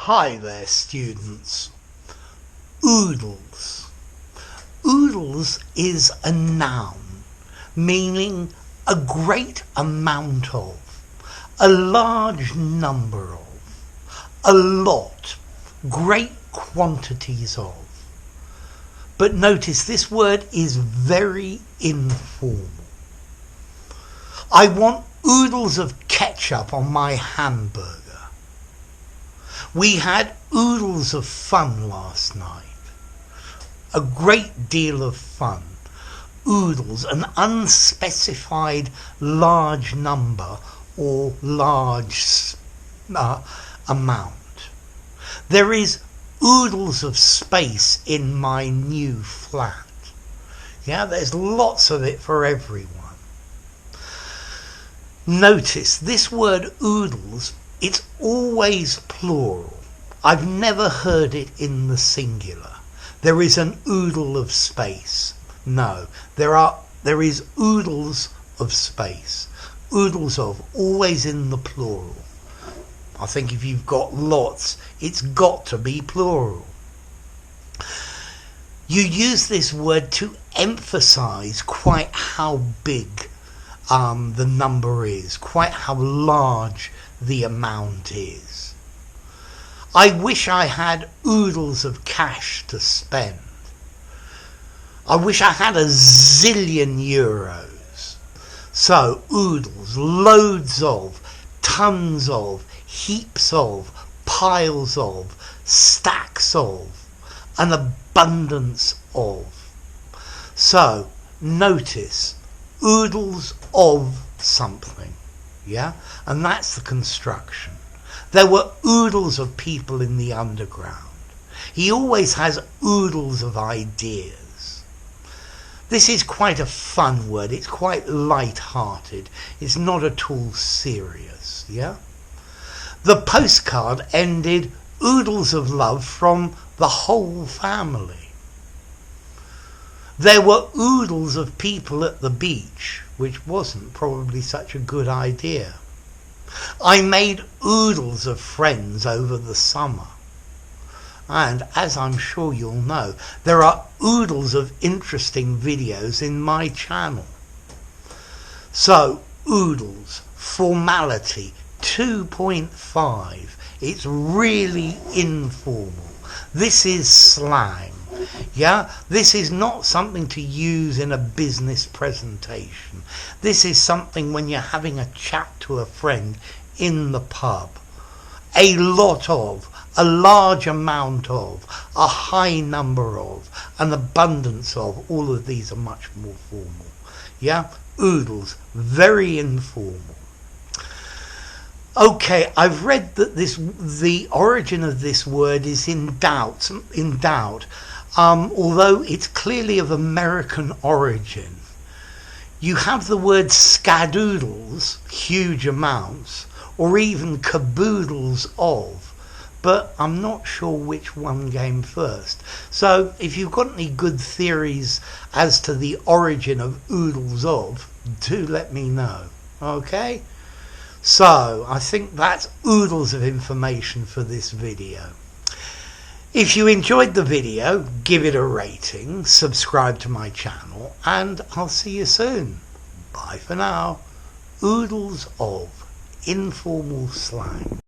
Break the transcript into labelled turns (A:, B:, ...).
A: Hi there, students. Oodles. Oodles is a noun meaning a great amount of, a large number of, a lot, great quantities of. But notice this word is very informal. I want oodles of ketchup on my hamburger. We had oodles of fun last night. A great deal of fun. Oodles, an unspecified large number or large amount. There is oodles of space in my new flat. Yeah, there's lots of it for everyone. Notice this word oodles, it's always plural. I've never heard it in the singular. There is an oodle of space. No, there is oodles of space. Oodles of, always in the plural. I think if you've got lots, it's got to be plural. You use this word to emphasize quite how big the number is, quite how large the amount is. I wish I had oodles of cash to spend. I wish I had a zillion euros. So oodles, loads of, tons of, heaps of, piles of, stacks of, an abundance of. So notice oodles of something, yeah? And that's the construction. There were oodles of people in the underground. He always has oodles of ideas. This is quite a fun word. It's quite light-hearted. It's not at all serious, yeah? The postcard ended oodles of love from the whole family. There were oodles of people at the beach, which wasn't probably such a good idea. I made oodles of friends over the summer. And as I'm sure you'll know, there are oodles of interesting videos in my channel. So, oodles, formality, 2.5. It's really informal. This is slang. Yeah, this is not something to use in a business presentation. This is something when you're having a chat to a friend in the pub. A lot of, a large amount of, a high number of, an abundance of, all of these are much more formal. Yeah, oodles, very informal. Okay, I've read that the origin of this word is in doubt. Although it's clearly of American origin. You have the word skadoodles, huge amounts, or even caboodles of, but I'm not sure which one came first. So if you've got any good theories as to the origin of oodles of, do let me know, okay? So I think that's oodles of information for this video. If you enjoyed the video, give it a rating, subscribe to my channel, and I'll see you soon. Bye for now. Oodles of informal slang.